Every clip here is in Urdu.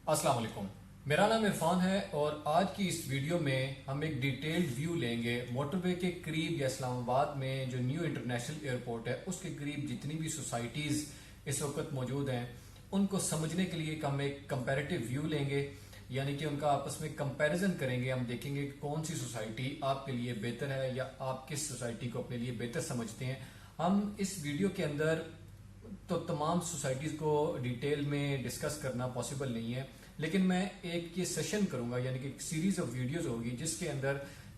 السلام علیکم، میرا نام عرفان ہے اور آج کی اس ویڈیو میں ہم ایک ڈیٹیلڈ ویو لیں گے موٹر وے کے قریب یا اسلام آباد میں جو نیو انٹرنیشنل ایئرپورٹ ہے اس کے قریب جتنی بھی سوسائٹیز اس وقت موجود ہیں ان کو سمجھنے کے لیے ہم ایک کمپیریٹیو ویو لیں گے، یعنی کہ ان کا آپس میں کمپیریزن کریں گے۔ ہم دیکھیں گے کہ کون سی سوسائٹی آپ کے لیے بہتر ہے یا آپ کس سوسائٹی کو اپنے لیے بہتر سمجھتے ہیں۔ ہم اس ویڈیو کے اندر تو تمام سوسائٹیز کو ڈیٹیل میں ڈسکس کرنا پاسبل نہیں ہے، لیکن میں ایک یہ سیشن کروں گا، یعنی کہ ایک سیریز آف ویڈیوز ہوگی جس کے اندر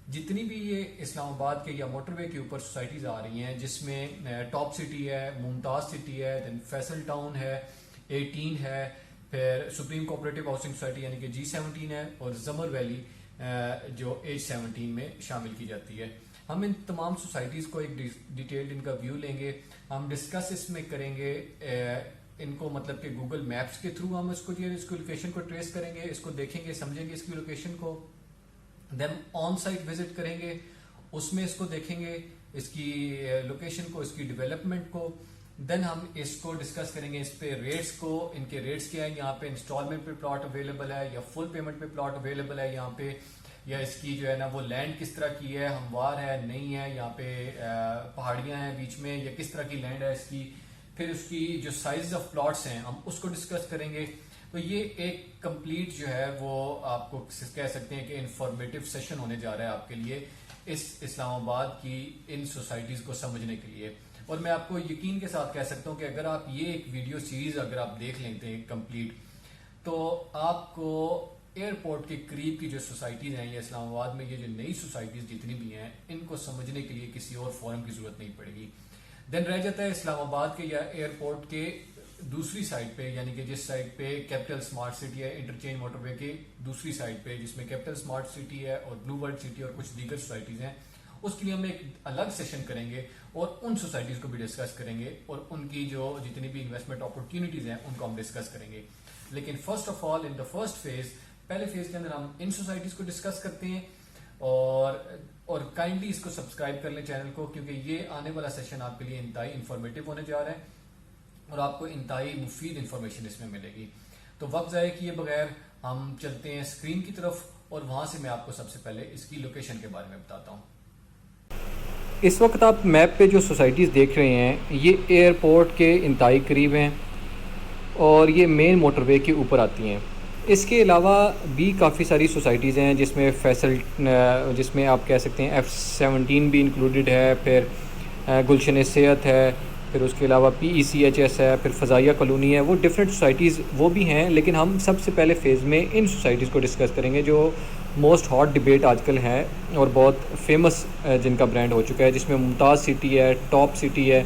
جتنی بھی یہ اسلام آباد کے یا موٹر وے کے اوپر سوسائٹیز آ رہی ہیں، جس میں ٹاپ سٹی ہے، ممتاز سٹی ہے، دین فیصل ٹاؤن ہے، 18 ہے، پھر سپریم کوآپریٹو ہاؤسنگ سوسائٹی یعنی کہ G17 ہے، اور زمر ویلی جو H17 میں شامل کی جاتی ہے۔ ہم ان تمام سوسائٹیز کو ایک ڈیٹیلڈ ان کا ویو لیں گے، ہم ڈسکس اس میں کریں گے ان کو، مطلب کہ گوگل میپس کے تھرو ہم اس کو لوکیشن کو ٹریس کریں گے، اس کو دیکھیں گے، سمجھیں گے اس کی لوکیشن کو، دین آن سائٹ وزٹ کریں گے، اس میں اس کو دیکھیں گے، اس کی لوکیشن کو، اس کی ڈیولپمنٹ کو، دین ہم اس کو ڈسکس کریں گے، اس پہ ریٹس کو، ان کے ریٹس کیا ہے، یہاں پہ انسٹالمنٹ پہ پلاٹ اویلیبل ہے یا فل پیمنٹ پہ پلاٹ اویلیبل ہے یہاں پہ، یا اس کی جو ہے نا وہ لینڈ کس طرح کی ہے، ہموار ہے نہیں ہے، یہاں پہ پہاڑیاں ہیں بیچ میں، یا کس طرح کی لینڈ ہے اس کی، پھر اس کی جو سائز آف پلاٹس ہیں ہم اس کو ڈسکس کریں گے۔ تو یہ ایک کمپلیٹ جو ہے وہ آپ کو کہہ سکتے ہیں کہ انفارمیٹیو سیشن ہونے جا رہا ہے آپ کے لیے اس اسلام آباد کی ان سوسائٹیز کو سمجھنے کے لیے، اور میں آپ کو یقین کے ساتھ کہہ سکتا ہوں کہ اگر آپ یہ ایک ویڈیو سیریز اگر آپ دیکھ لیتے ہیں کمپلیٹ، تو آپ کو ایئرپورٹ کے قریب کی جو سوسائٹیز ہیں یا اسلام آباد میں یہ جو نئی سوسائٹیز جتنی بھی ہیں ان کو سمجھنے کے لیے کسی اور فورم کی ضرورت نہیں پڑے گی۔ دین رہ جاتا ہے اسلام آباد کے یا ایئرپورٹ کے دوسری سائڈ پہ، یعنی کہ جس سائڈ پہ کیپٹل سمارٹ سٹی ہے، انٹرچینج موٹر وے کے دوسری سائڈ پہ جس میں کیپٹل سمارٹ سٹی ہے اور بلو ورلڈ سٹی اور کچھ دیگر سوسائٹیز ہیں، اس کے لیے ہم ایک الگ سیشن کریں گے اور ان سوسائٹیز کو بھی ڈسکس کریں گے اور ان کی جو جتنی بھی انویسٹمنٹ اپورچونیٹیز ہیں ان کو ہم ڈسکس کریں گے۔ لیکن first of all in the first phase, پہلے فیز کے اندر ہم ان سوسائٹیز کو ڈسکس کرتے ہیں، اور کائنڈلی اس کو سبسکرائب کر لیں چینل کو، کیونکہ یہ آنے والا سیشن آپ کے لیے انتہائی انفارمیٹیو ہونے جا رہا ہے اور آپ کو انتہائی مفید انفارمیشن اس میں ملے گی۔ تو وقت ضائع کیے بغیر ہم چلتے ہیں اسکرین کی طرف، اور وہاں سے میں آپ کو سب سے پہلے اس کی لوکیشن کے بارے میں بتاتا ہوں۔ اس وقت آپ میپ پہ جو سوسائٹیز دیکھ رہے ہیں یہ ایئرپورٹ کے انتہائی قریب ہیں اور یہ مین موٹر وے کے اوپر آتی ہیں۔ اس کے علاوہ بھی کافی ساری سوسائٹیز ہیں جس میں آپ کہہ سکتے ہیں F17 بھی انکلوڈڈ ہے، پھر گلشن صحت ہے، پھر اس کے علاوہ PECHS ہے، پھر فضائیہ کالونی ہے، وہ ڈفرینٹ سوسائٹیز وہ بھی ہیں، لیکن ہم سب سے پہلے فیز میں ان سوسائٹیز کو ڈسکس کریں گے جو موسٹ ہاٹ ڈبیٹ آج کل ہے اور بہت فیمس جن کا برانڈ ہو چکا ہے، جس میں ممتاز سٹی ہے، ٹاپ سٹی ہے،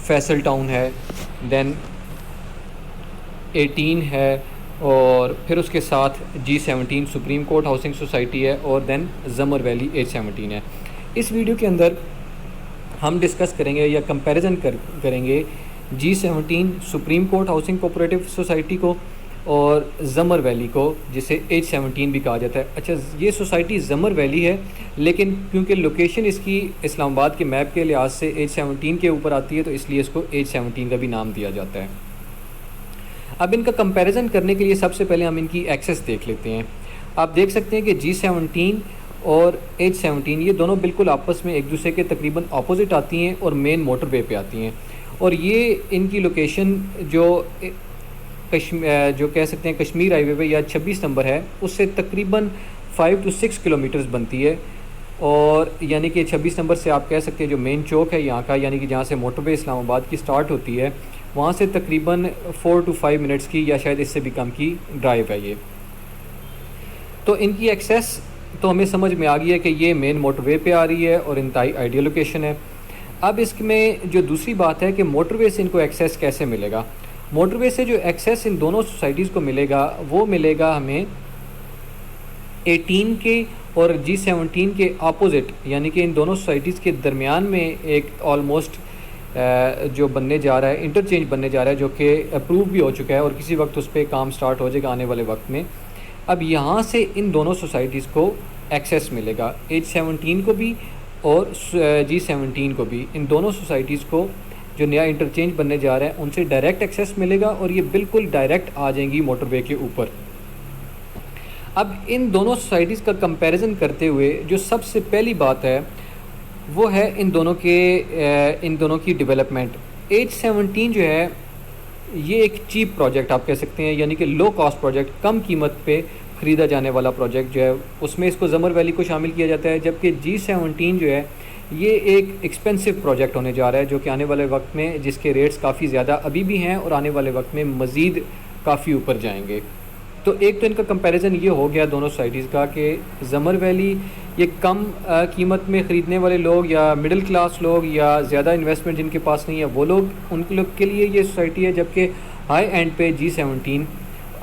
فیصل ٹاؤن ہے، دین 18 ہے، اور پھر اس کے ساتھ G17 supreme court housing society ہے، اور دین زمر ویلی H17 ہے۔ اس ویڈیو کے اندر ہم ڈسکس کریں گے یا کمپیریزن کریں گے G17 supreme court housing cooperative society کو اور زمر ویلی کو، جسے H17 بھی کہا جاتا ہے۔ اچھا، یہ سوسائٹی زمر ویلی ہے، لیکن کیونکہ لوکیشن اس کی اسلام آباد کے میپ کے لحاظ سے H17 کے اوپر آتی ہے، تو اس لیے اس کو H17 کا بھی نام دیا جاتا ہے۔ اب ان کا کمپیریزن کرنے کے لیے سب سے پہلے ہم ان کی ایکسس دیکھ لیتے ہیں۔ آپ دیکھ سکتے ہیں کہ G17 اور H17 یہ دونوں بالکل آپس میں ایک دوسرے کے تقریباً اپوزٹ آتی ہیں اور مین موٹر وے پہ آتی ہیں، اور یہ ان کی لوکیشن جو کہہ سکتے ہیں کشمیر ہائی وے پہ یا 26 نمبر ہے، اس سے تقریباً 5 to 6 کلومیٹرز بنتی ہے، اور یعنی کہ 26 نمبر سے آپ کہہ سکتے ہیں جو مین چوک ہے یہاں کا، یعنی کہ جہاں سے موٹر وے اسلام آباد کی سٹارٹ ہوتی ہے، وہاں سے تقریباً 4 to 5 منٹس کی یا شاید اس سے بھی کم کی ڈرائیو ہے یہ۔ تو ان کی ایکسیس تو ہمیں سمجھ میں آ گئی ہے کہ یہ مین موٹر وے پہ آ رہی ہے اور انتہائی آئیڈیل لوکیشن ہے۔ اب اس میں جو دوسری بات ہے کہ موٹر وے سے ان کو ایکسیس کیسے ملے گا۔ موٹر وے سے جو ایکسیس ان دونوں سوسائٹیز کو ملے گا وہ ملے گا ہمیں 18 کے اور G17 کے اپوزٹ، یعنی کہ ان دونوں سوسائٹیز کے درمیان میں ایک آلموسٹ جو بننے جا رہا ہے، انٹرچینج بننے جا رہا ہے، جو کہ اپروو بھی ہو چکا ہے اور کسی وقت اس پہ کام سٹارٹ ہو جائے گا آنے والے وقت میں۔ اب یہاں سے ان دونوں سوسائٹیز کو ایکسیس ملے گا، H17 کو بھی اور G17 کو بھی، ان دونوں سوسائٹیز کو جو نیا انٹرچینج بننے جا رہا ہے ان سے ڈائریکٹ ایکسیس ملے گا، اور یہ بالکل ڈائریکٹ آ جائیں گی موٹر وے کے اوپر۔ اب ان دونوں سوسائٹیز کا کمپیریزن کرتے ہوئے جو سب سے پہلی بات ہے وہ ہے ان دونوں کی ڈیولپمنٹ. H17 جو ہے یہ ایک چیپ پروجیکٹ آپ کہہ سکتے ہیں, یعنی کہ لو کاسٹ پروجیکٹ, کم قیمت پہ خریدا جانے والا پروجیکٹ جو ہے اس میں اس کو زمر ویلی کو شامل کیا جاتا ہے, جبکہ G17 جو ہے یہ ایک ایکسپینسو پروجیکٹ ہونے جا رہا ہے جو کہ آنے والے وقت میں جس کے ریٹس کافی زیادہ ابھی بھی ہیں اور آنے والے وقت میں مزید کافی اوپر جائیں گے. تو ایک تو ان کا کمپیریزن یہ ہو گیا دونوں سوسائٹیز کا کہ زمر ویلی یہ کم قیمت میں خریدنے والے لوگ یا مڈل کلاس لوگ یا زیادہ انویسٹمنٹ جن کے پاس نہیں ہے وہ لوگ, ان کے لوگ کے لیے یہ سوسائٹی ہے, جبکہ ہائی اینڈ پہ G17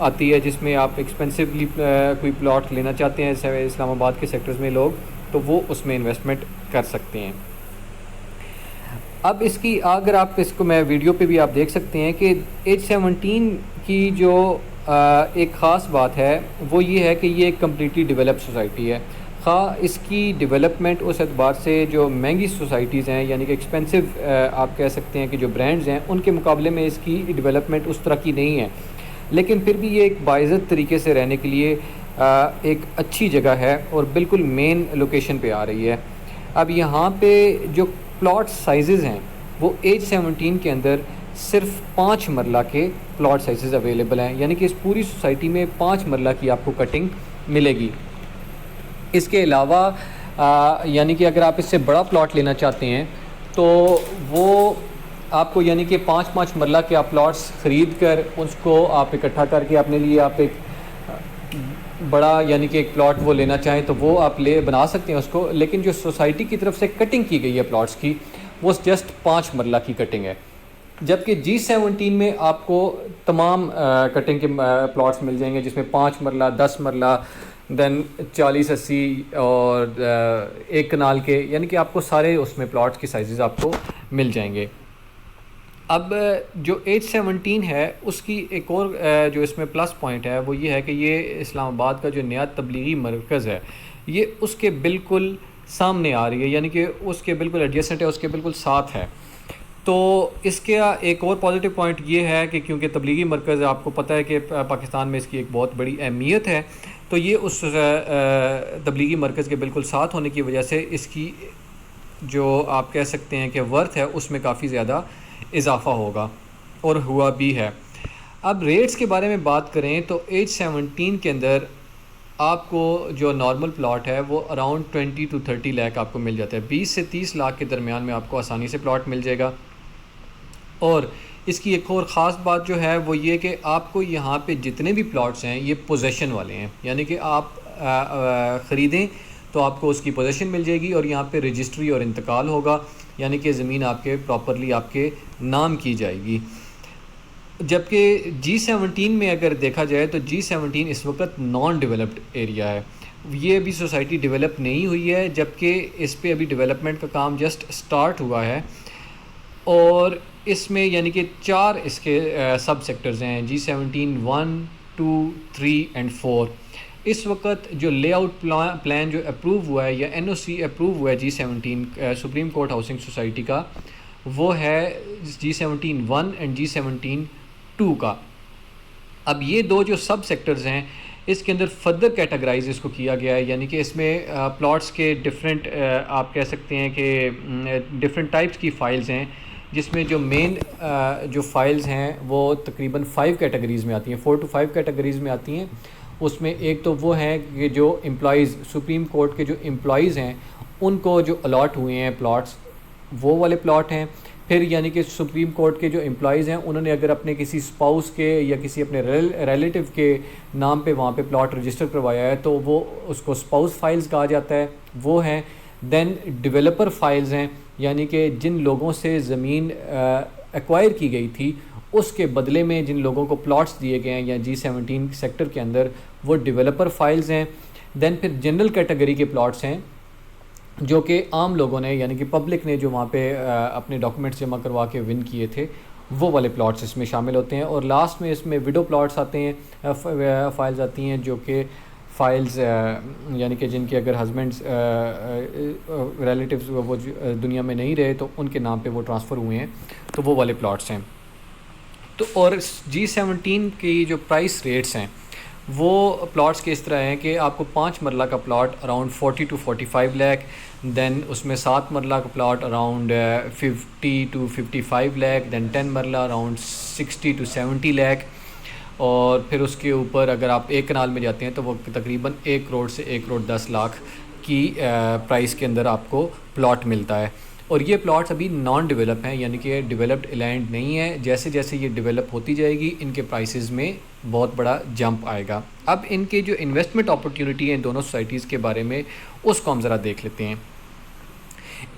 آتی ہے جس میں آپ ایکسپینسولی کوئی پلاٹ لینا چاہتے ہیں اسلام آباد کے سیکٹرز میں لوگ, تو وہ اس میں انویسٹمنٹ کر سکتے ہیں. اب اس کی اگر آپ اس کو میں ویڈیو پہ بھی آپ دیکھ سکتے ہیں کہ H17 کی جو ایک خاص بات ہے وہ یہ ہے کہ یہ ایک کمپلیٹلی ڈیولپ سوسائٹی ہے. خواہ اس کی ڈیولپمنٹ اس اعتبار سے جو مہنگی سوسائٹیز ہیں یعنی کہ ایکسپینسو آپ کہہ سکتے ہیں کہ جو برانڈز ہیں ان کے مقابلے میں اس کی ڈیولپمنٹ اس طرح کی نہیں ہے, لیکن پھر بھی یہ ایک باعزت طریقے سے رہنے کے لیے ایک اچھی جگہ ہے اور بالکل مین لوکیشن پہ آ رہی ہے. اب یہاں پہ جو پلاٹ سائزز ہیں وہ H17 کے اندر صرف 5 مرلہ کے پلاٹ سائزز اویلیبل ہیں, یعنی کہ اس پوری سوسائٹی میں 5 مرلہ کی آپ کو کٹنگ ملے گی. اس کے علاوہ یعنی کہ اگر آپ اس سے بڑا پلاٹ لینا چاہتے ہیں تو وہ آپ کو یعنی کہ 5 مرلہ کے آپ پلاٹس خرید کر اس کو آپ اکٹھا کر کے اپنے لیے آپ ایک بڑا یعنی کہ ایک پلاٹ وہ لینا چاہیں تو وہ آپ بنا سکتے ہیں اس کو, لیکن جو سوسائٹی کی طرف سے کٹنگ کی گئی ہے پلاٹس کی وہ جسٹ 5 مرلہ کی کٹنگ ہے, جبکہ G17 میں آپ کو تمام کٹنگ کے پلاٹس مل جائیں گے جس میں 5 مرلہ 10 مرلہ دین 40-80 اور 1 کنال کے, یعنی کہ آپ کو سارے اس میں پلاٹس کے سائزز آپ کو مل جائیں گے. اب جو H17 ہے اس کی ایک اور جو اس میں پلس پوائنٹ ہے وہ یہ ہے کہ یہ اسلام آباد کا جو نیا تبلیغی مرکز ہے یہ اس کے بالکل سامنے آ رہی ہے, یعنی کہ اس کے بالکل ایڈجسٹنٹ ہے, اس کے بالکل ساتھ ہے. تو اس کا ایک اور پازیٹیو پوائنٹ یہ ہے کہ کیونکہ تبلیغی مرکز آپ کو پتہ ہے کہ پاکستان میں اس کی ایک بہت بڑی اہمیت ہے, تو یہ اس تبلیغی مرکز کے بالکل ساتھ ہونے کی وجہ سے اس کی جو آپ کہہ سکتے ہیں کہ ورتھ ہے اس میں کافی زیادہ اضافہ ہوگا اور ہوا بھی ہے. اب ریٹس کے بارے میں بات کریں تو H17 کے اندر آپ کو جو نارمل پلاٹ ہے وہ اراؤنڈ 20 to 30 لاکھ آپ کو مل جاتا ہے, 20 سے 30 لاکھ کے درمیان میں آپ کو آسانی سے پلاٹ مل جائے گا. اور اس کی ایک اور خاص بات جو ہے وہ یہ کہ آپ کو یہاں پہ جتنے بھی پلاٹس ہیں یہ پوزیشن والے ہیں, یعنی کہ آپ خریدیں تو آپ کو اس کی پوزیشن مل جائے گی اور یہاں پہ رجسٹری اور انتقال ہوگا, یعنی کہ زمین آپ کے پراپرلی آپ کے نام کی جائے گی. جبکہ G17 میں اگر دیکھا جائے تو G17 اس وقت نان ڈیولپڈ ایریا ہے, یہ ابھی سوسائٹی ڈیولپ نہیں ہوئی ہے, جبکہ اس پہ ابھی ڈیولپمنٹ کا کام جسٹ سٹارٹ ہوا ہے. اور اس میں یعنی کہ 4 اس کے سب سیکٹرز ہیں G17 1, 2, 3 اینڈ 4. اس وقت جو لے آؤٹ پلان جو اپروو ہوا ہے یا NOC اپروو ہوا ہے G17 supreme court housing society کا وہ ہے G17 1 اینڈ G17 2 کا. اب یہ دو جو سب سیکٹرز ہیں اس کے اندر فردر کیٹاگرائز اس کو کیا گیا ہے, یعنی کہ اس میں پلاٹس کے ڈفرینٹ آپ کہہ سکتے ہیں کہ ڈفرینٹ ٹائپس کی فائلز ہیں, جس میں جو مین جو فائلز ہیں وہ تقریباً 5 کیٹیگریز میں آتی ہیں, 4 to 5 کیٹیگریز میں آتی ہیں. اس میں ایک تو وہ ہے کہ جو امپلائیز سپریم کورٹ کے جو امپلائیز ہیں ان کو جو الاٹ ہوئے ہیں پلاٹس وہ والے پلاٹ ہیں. پھر یعنی کہ سپریم کورٹ کے جو امپلائیز ہیں انہوں نے اگر اپنے کسی اسپاؤس کے یا کسی اپنے ریلیٹیو کے نام پہ وہاں پہ پلاٹ رجسٹر کروایا ہے تو وہ اس کو اسپاؤس فائلز کہا جاتا ہے, وہ ہیں. دین ڈیولپر فائلز ہیں, یعنی کہ جن لوگوں سے زمین ایکوائر کی گئی تھی اس کے بدلے میں جن لوگوں کو پلاٹس دیے گئے ہیں یا G17 سیکٹر کے اندر وہ ڈیولپر فائلز ہیں. دین پھر جنرل کیٹیگری کے پلاٹس ہیں جو کہ عام لوگوں نے یعنی کہ پبلک نے جو وہاں پہ اپنے ڈاکومنٹس جمع کروا کے ون کیے تھے وہ والے پلاٹس اس میں شامل ہوتے ہیں. اور لاسٹ میں اس میں وڈو پلاٹس آتے ہیں, فائلز آتی ہیں جو کہ فائلز یعنی کہ جن کے اگر ہسبینڈز ریلیٹیوز وہ دنیا میں نہیں رہے تو ان کے نام پہ وہ ٹرانسفر ہوئے ہیں, تو وہ والے پلاٹس ہیں. تو اور G17 کی جو پرائس ریٹس ہیں وہ پلاٹس کے اس طرح ہیں کہ آپ کو 5 مرلہ کا plot around 40 to 45 lakh, then اس میں 7 مرلہ کا plot around 50 to 55 lakh, then 10 marla around 60 to 70 lakh, اور پھر اس کے اوپر اگر آپ 1 کنال میں جاتے ہیں تو وہ تقریباً 1 کروڑ سے 1 کروڑ 10 لاکھ کی پرائس کے اندر آپ کو پلاٹ ملتا ہے۔ اور یہ پلاٹس ابھی نان ڈیولپ ہیں، یعنی کہ ڈیولپڈ لینڈ نہیں ہے۔ جیسے جیسے یہ ڈیولپ ہوتی جائے گی ان کے پرائسز میں بہت بڑا جمپ آئے گا۔ اب ان کے جو انویسٹمنٹ اپورچونٹی ہے ان دونوں سوسائٹیز کے بارے میں، اس کو ہم ذرا دیکھ لیتے ہیں۔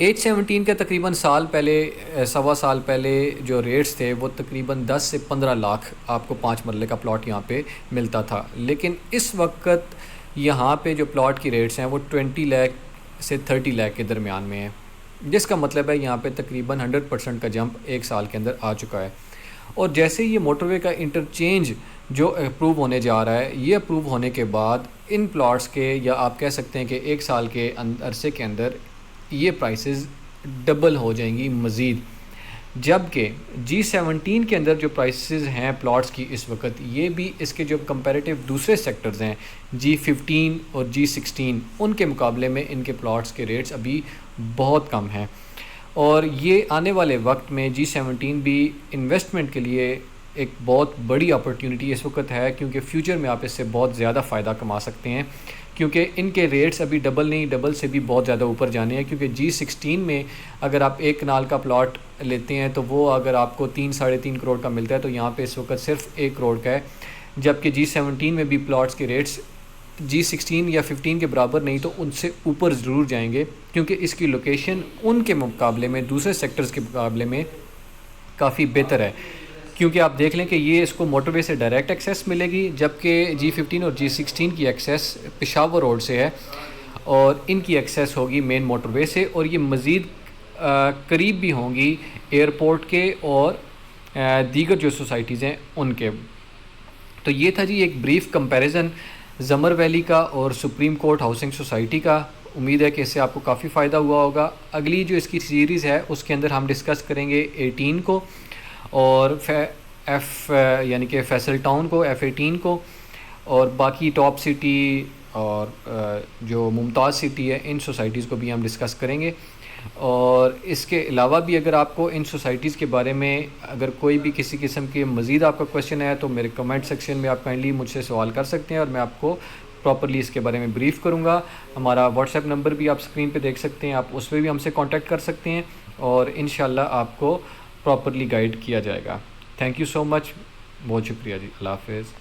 H17 کا تقریباً سوا سال پہلے جو ریٹس تھے وہ تقریباً 10 سے 15 لاکھ آپ کو 5 مرلے کا پلاٹ یہاں پہ ملتا تھا، لیکن اس وقت یہاں پہ جو پلاٹ کی ریٹس ہیں وہ 20 لاکھ سے 30 لاکھ کے درمیان میں ہیں، جس کا مطلب ہے یہاں پہ تقریباً 100% کا جمپ 1 سال کے اندر آ چکا ہے۔ اور جیسے یہ موٹر وے کا انٹرچینج جو اپروو ہونے جا رہا ہے، یہ اپروو ہونے کے بعد ان پلاٹس کے، یا آپ کہہ سکتے ہیں کہ 1 سال کے عرصے کے اندر یہ پرائسز ڈبل ہو جائیں گی مزید، جبکہ G17 کے اندر جو پرائسز ہیں پلاٹس کی اس وقت، یہ بھی اس کے جو کمپیریٹیو دوسرے سیکٹرز ہیں G15 اور G16 ان کے مقابلے میں ان کے پلاٹس کے ریٹس ابھی بہت کم ہیں، اور یہ آنے والے وقت میں G17 بھی انویسٹمنٹ کے لیے ایک بہت بڑی اپورچونٹی اس وقت ہے، کیونکہ فیوچر میں آپ اس سے بہت زیادہ فائدہ کما سکتے ہیں، کیونکہ ان کے ریٹس ابھی ڈبل نہیں، ڈبل سے بھی بہت زیادہ اوپر جانے ہیں، کیونکہ G16 میں اگر آپ 1 کنال کا پلاٹ لیتے ہیں تو وہ اگر آپ کو 3-3.5 کروڑ کا ملتا ہے تو یہاں پہ اس وقت صرف 1 کروڑ کا ہے، جبکہ G17 میں بھی پلاٹس کے ریٹس G16 یا 15 کے برابر نہیں تو ان سے اوپر ضرور جائیں گے، کیونکہ اس کی لوکیشن ان کے مقابلے میں، دوسرے سیکٹرز کے مقابلے میں کافی بہتر ہے، کیونکہ آپ دیکھ لیں کہ یہ اس کو موٹر وے سے ڈائریکٹ ایکسیس ملے گی، جبکہ G15 اور G16 کی ایکسیس پشاور روڈ سے ہے اور ان کی ایکسیس ہوگی مین موٹر وے سے، اور یہ مزید قریب بھی ہوں گی ایئرپورٹ کے اور دیگر جو سوسائٹیز ہیں ان کے۔ تو یہ تھا جی ایک بریف کمپیریزن زمر ویلی کا اور سپریم کورٹ ہاؤسنگ سوسائٹی کا۔ امید ہے کہ اس سے آپ کو کافی فائدہ ہوا ہوگا۔ اگلی جو اس کی سیریز ہے اس کے اندر ہم ڈسکس کریں گے 18 کو، اور یعنی کہ فیصل ٹاؤن کو، F18 کو، اور باقی ٹاپ سٹی اور جو ممتاز سٹی ہے ان سوسائٹیز کو بھی ہم ڈسکس کریں گے۔ اور اس کے علاوہ بھی اگر آپ کو ان سوسائٹیز کے بارے میں اگر کوئی بھی کسی قسم کے مزید آپ کا کویشچن ہے تو میرے کمنٹ سیکشن میں آپ کائنڈلی مجھ سے سوال کر سکتے ہیں، اور میں آپ کو پراپرلی اس کے بارے میں بریف کروں گا۔ ہمارا واٹس ایپ نمبر بھی آپ اسکرین پہ دیکھ سکتے ہیں، آپ اس پہ بھی ہم سے کانٹیکٹ کر سکتے ہیں، اور انشاءاللہ آپ کو پراپرلی گائیڈ کیا جائے گا۔ تھینک یو سو مچ، بہت شکریہ جی، اللہ حافظ۔